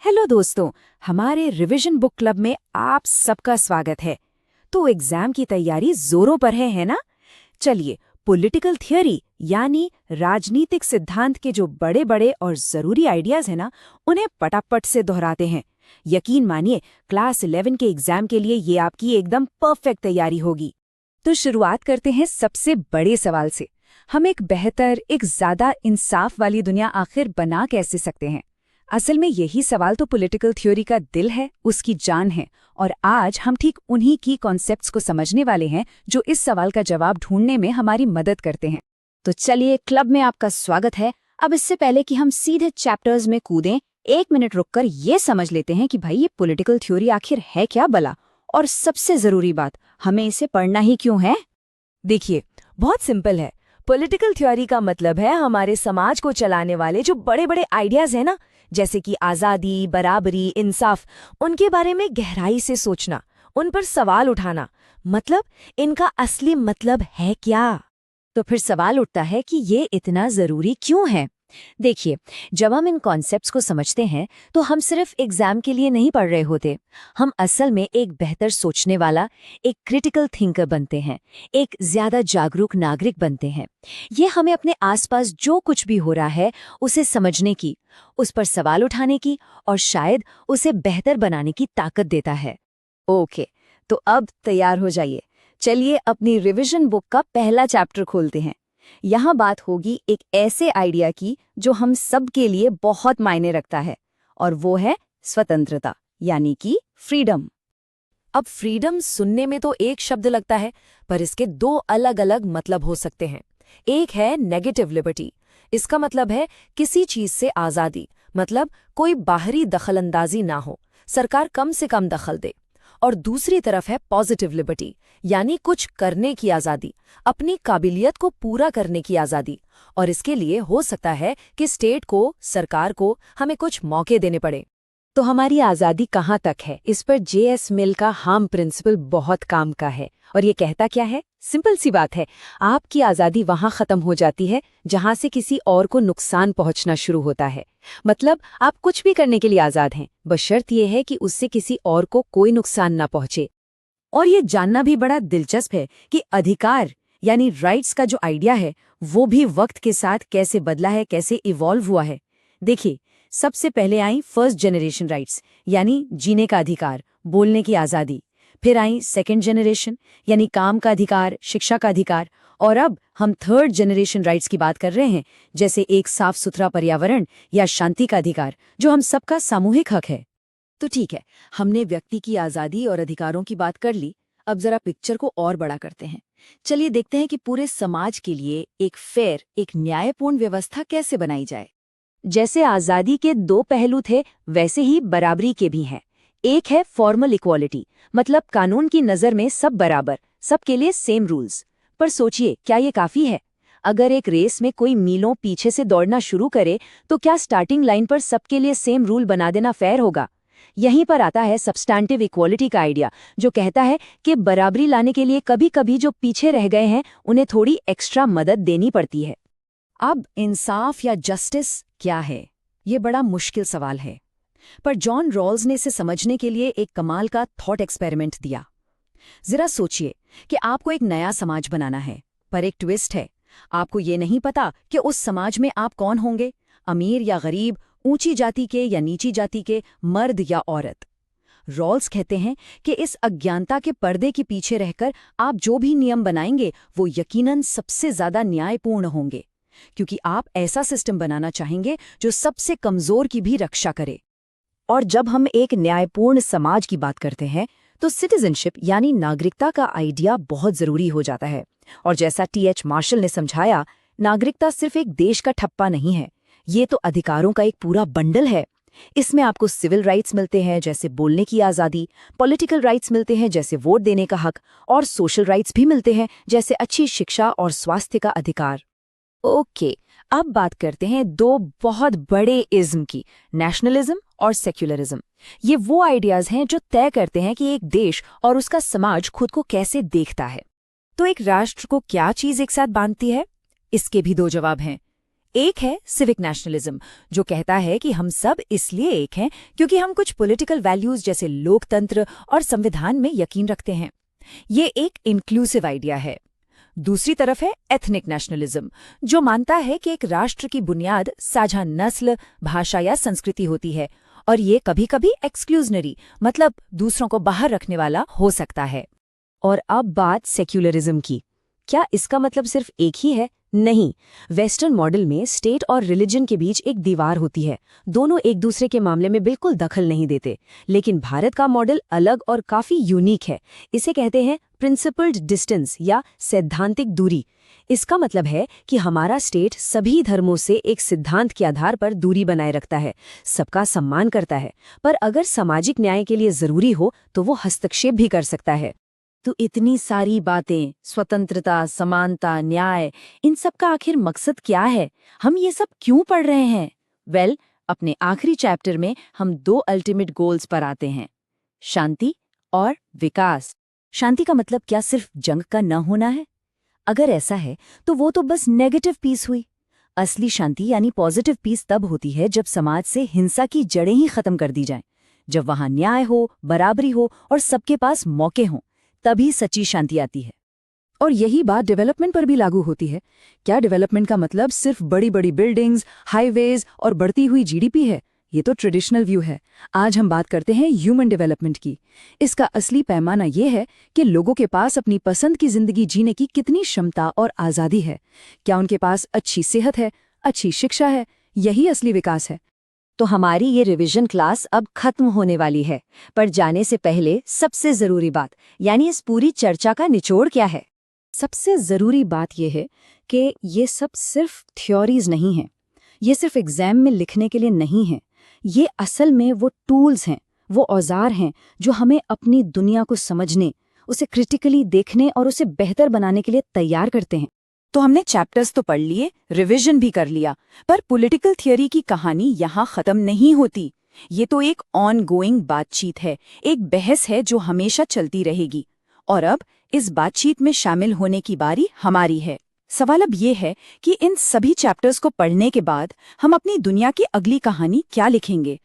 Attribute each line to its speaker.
Speaker 1: Hello दोस्तों, हमारे revision book club में आप सबका स्वागत है। तो एग्जाम की तैयारी जोरों पर है ना? चलिए, पॉलिटिकल थियोरी यानी राजनीतिक सिद्धांत के जो बड़े बड़े और जरूरी आइडियाज हैं ना, उन्हें पटापट से दोहराते हैं। यकीन मानिए, क्लास 11 के एग्जाम के लिए ये आपकी एकदम परफेक्ट तैयारी होगी। तो शुरुआत करते हैं सबसे बड़े सवाल से। हम एक बेहतर, एक ज्यादा इंसाफ वाली दुनिया आखिर बना कैसे सकते हैं? असल में यही सवाल तो पॉलिटिकल थ्योरी का दिल है, उसकी जान है। और आज हम ठीक उन्हीं की कॉन्सेप्ट्स को समझने वाले हैं जो इस सवाल का जवाब ढूंढने में हमारी मदद करते हैं। तो चलिए, क्लब में आपका स्वागत है। अब इससे पहले कि हम सीधे चैप्टर्स में कूदें, 1 मिनट रुककर ये समझ लेते हैं कि भाई ये पॉलिटिकल थ्योरी आखिर है क्या भला, और सबसे जरूरी बात, हमें इसे पढ़ना ही क्यों है। देखिए, बहुत सिंपल है। पॉलिटिकल थ्योरी का मतलब है हमारे समाज को चलाने वाले जो बड़े बड़े आइडियाज हैं ना, जैसे कि आज़ादी, बराबरी, इंसाफ, उनके बारे में गहराई से सोचना, उन पर सवाल उठाना। मतलब इनका असली मतलब है क्या? तो फिर सवाल उठता है कि ये इतना जरूरी क्यों है। देखिए, जब हम इन कॉन्सेप्ट्स को समझते हैं तो हम सिर्फ एग्जाम के लिए नहीं पढ़ रहे होते। हम असल में एक बेहतर सोचने वाला, एक क्रिटिकल थिंकर बनते हैं, एक ज्यादा जागरूक नागरिक बनते हैं। ये हमें अपने आसपास जो कुछ भी हो रहा है उसे समझने की, उस पर सवाल उठाने की और शायद उसे बेहतर बनाने की ताकत देता है। ओके, तो अब तैयार हो जाइए। चलिए अपनी रिवीजन बुक का पहला चैप्टर खोलते हैं। यहाँ बात होगी एक ऐसे आइडिया की जो हम सब के लिए बहुत मायने रखता है, और वो है स्वतंत्रता, यानी कि फ्रीडम। अब फ्रीडम सुनने में तो एक शब्द लगता है, पर इसके दो अलग अलग मतलब हो सकते हैं। एक है नेगेटिव लिबर्टी। इसका मतलब है किसी चीज से आज़ादी, मतलब कोई बाहरी दखलंदाजी ना हो, सरकार कम से कम दखल दे। और दूसरी तरफ है पॉजिटिव लिबर्टी, यानी कुछ करने की आज़ादी, अपनी काबिलियत को पूरा करने की आज़ादी। और इसके लिए हो सकता है कि स्टेट को, सरकार को हमें कुछ मौके देने पड़े। तो हमारी आज़ादी कहाँ तक है, इस पर J.S. मिल का हार्म प्रिंसिपल बहुत काम का है। और ये कहता क्या है? सिंपल सी बात है, आपकी आज़ादी वहाँ ख़त्म हो जाती है जहाँ से किसी और को नुकसान पहुँचना शुरू होता है। मतलब आप कुछ भी करने के लिए आज़ाद हैं, बशर्त ये है कि उससे किसी और को कोई नुकसान ना पहुँचे। और ये जानना भी बड़ा दिलचस्प है कि अधिकार यानी राइट्स का जो आइडिया है वो भी वक्त के साथ कैसे बदला है, कैसे इवॉल्व हुआ है। देखिए, सबसे पहले आई फर्स्ट जनरेशन राइट्स, यानी जीने का अधिकार, बोलने की आज़ादी। फिर आई सेकंड जनरेशन, यानी काम का अधिकार, शिक्षा का अधिकार। और अब हम थर्ड जनरेशन राइट्स की बात कर रहे हैं, जैसे एक साफ सुथरा पर्यावरण या शांति का अधिकार, जो हम सबका सामूहिक हक है। तो ठीक है, हमने व्यक्ति की आज़ादी और अधिकारों की बात कर ली। अब जरा पिक्चर को और बड़ा करते हैं। चलिए देखते हैं कि पूरे समाज के लिए एक फेयर, एक न्यायपूर्ण व्यवस्था कैसे बनाई जाए। जैसे आज़ादी के दो पहलू थे, वैसे ही बराबरी के भी हैं। एक है फॉर्मल इक्वालिटी, मतलब कानून की नज़र में सब बराबर, सबके लिए सेम रूल्स। पर सोचिए, क्या ये काफ़ी है? अगर एक रेस में कोई मीलों पीछे से दौड़ना शुरू करे, तो क्या स्टार्टिंग लाइन पर सबके लिए सेम रूल बना देना फेयर होगा? यहीं पर आता है सब्सटैंटिव इक्वालिटी का आइडिया, जो कहता है कि बराबरी लाने के लिए कभी कभी जो पीछे रह गए हैं उन्हें थोड़ी एक्स्ट्रा मदद देनी पड़ती है। अब इंसाफ या जस्टिस क्या है? ये बड़ा मुश्किल सवाल है, पर जॉन रॉल्स ने इसे समझने के लिए एक कमाल का थॉट एक्सपेरिमेंट दिया। जरा सोचिए कि आपको एक नया समाज बनाना है, पर एक ट्विस्ट है। आपको ये नहीं पता कि उस समाज में आप कौन होंगे, अमीर या गरीब, ऊंची जाति के या नीची जाति के, मर्द या औरत। रॉल्स कहते हैं कि इस अज्ञानता के पर्दे के पीछे रहकर आप जो भी नियम बनाएंगे वो यकीनन सबसे ज्यादा न्यायपूर्ण होंगे, क्योंकि आप ऐसा सिस्टम बनाना चाहेंगे जो सबसे कमजोर की भी रक्षा करे। और जब हम एक न्यायपूर्ण समाज की बात करते हैं तो सिटीजनशिप यानी नागरिकता का आइडिया बहुत जरूरी हो जाता है। और जैसा T.H. मार्शल ने समझाया, नागरिकता सिर्फ एक देश का ठप्पा नहीं है, ये तो अधिकारों का एक पूरा बंडल है। इसमें आपको सिविल राइट्स मिलते हैं, जैसे बोलने की आज़ादी, पॉलिटिकल राइट्स मिलते हैं, जैसे वोट देने का हक, और सोशल राइट्स भी मिलते हैं, जैसे अच्छी शिक्षा और स्वास्थ्य का अधिकार। ओके, अब बात करते हैं दो बहुत बड़े इज्म की, नेशनलिज्म और सेक्युलरिज्म। ये वो आइडियाज हैं जो तय करते हैं कि एक देश और उसका समाज खुद को कैसे देखता है। तो एक राष्ट्र को क्या चीज एक साथ बांधती है? इसके भी दो जवाब हैं। एक है सिविक नेशनलिज्म, जो कहता है कि हम सब इसलिए एक हैं क्योंकि हम कुछ पॉलिटिकल वैल्यूज जैसे लोकतंत्र और संविधान में यकीन रखते हैं। ये एक इंक्लूसिव आइडिया है। दूसरी तरफ है एथनिक नेशनलिज्म, जो मानता है कि एक राष्ट्र की बुनियाद साझा नस्ल, भाषा या संस्कृति होती है, और ये कभी-कभी एक्सक्लूजनरी, मतलब दूसरों को बाहर रखने वाला हो सकता है।
Speaker 2: और अब बात सेक्युलरिज्म की। क्या इसका मतलब सिर्फ एक ही है? नहीं। वेस्टर्न मॉडल में स्टेट और रिलीजन के बीच एक दीवार होती है। दोनों एक दूसरे के मामले में बिल्कुल दखल नहीं देते। लेकिन भारत का मॉडल अलग और काफी यूनिक है। इसे कहते हैं प्रिंसिपल्ड डिस्टेंस या सैद्धांतिक दूरी। इसका मतलब है कि हमारा स्टेट सभी धर्मों से एक सिद्धांत के आधार पर दूरी बनाए रखता है, सबका सम्मान करता है, पर अगर सामाजिक न्याय के लिए जरूरी हो तो वो हस्तक्षेप भी कर सकता है।
Speaker 1: तो इतनी सारी बातें, स्वतंत्रता, समानता, न्याय, इन सब का आखिर मकसद क्या है? हम ये सब क्यों पढ़ रहे हैं? वेल, अपने आखिरी चैप्टर में हम 2 अल्टीमेट गोल्स पर आते हैं, शांति और विकास। शांति का मतलब क्या सिर्फ जंग का न होना है? अगर ऐसा है तो वो तो बस नेगेटिव पीस हुई। असली शांति यानी पॉजिटिव पीस तब होती है जब समाज से हिंसा की जड़ें ही खत्म कर दी जाएं, जब वहां न्याय हो, बराबरी हो और सबके पास मौके हों, तभी सच्ची शांति आती है।
Speaker 3: और यही बात डेवलपमेंट पर भी लागू होती है। क्या डेवलपमेंट का मतलब सिर्फ बड़ी बड़ी बिल्डिंग्स, हाईवेज और बढ़ती हुई जीडीपी है? ये तो ट्रेडिशनल व्यू है। आज हम बात करते हैं ह्यूमन डेवलपमेंट की। इसका असली पैमाना ये है कि लोगों के पास अपनी पसंद की जिंदगी जीने की कितनी क्षमता और आज़ादी है। क्या उनके पास अच्छी सेहत है, अच्छी शिक्षा है? यही असली विकास है।
Speaker 2: तो हमारी ये रिवीजन क्लास अब खत्म होने वाली है, पर जाने से पहले सबसे जरूरी बात, यानी इस पूरी चर्चा का निचोड़ क्या है?
Speaker 3: सबसे जरूरी बात यह है कि ये सब सिर्फ थ्योरीज नहीं हैं। ये सिर्फ एग्जाम में लिखने के लिए नहीं है। ये असल में वो टूल्स हैं, वो औजार हैं जो हमें अपनी दुनिया को समझने, उसे क्रिटिकली देखने और उसे बेहतर बनाने के लिए तैयार करते हैं।
Speaker 1: तो हमने चैप्टर्स तो पढ़ लिए, रिवीजन भी कर लिया, पर पॉलिटिकल थियरी की कहानी यहाँ खत्म नहीं होती। ये तो एक ऑनगोइंग बातचीत है, एक बहस है जो हमेशा चलती रहेगी। और अब इस बातचीत में शामिल होने की बारी हमारी है। सवाल अब ये है कि इन सभी चैप्टर्स को पढ़ने के बाद हम अपनी दुनिया की अगली कहानी क्या लिखेंगे?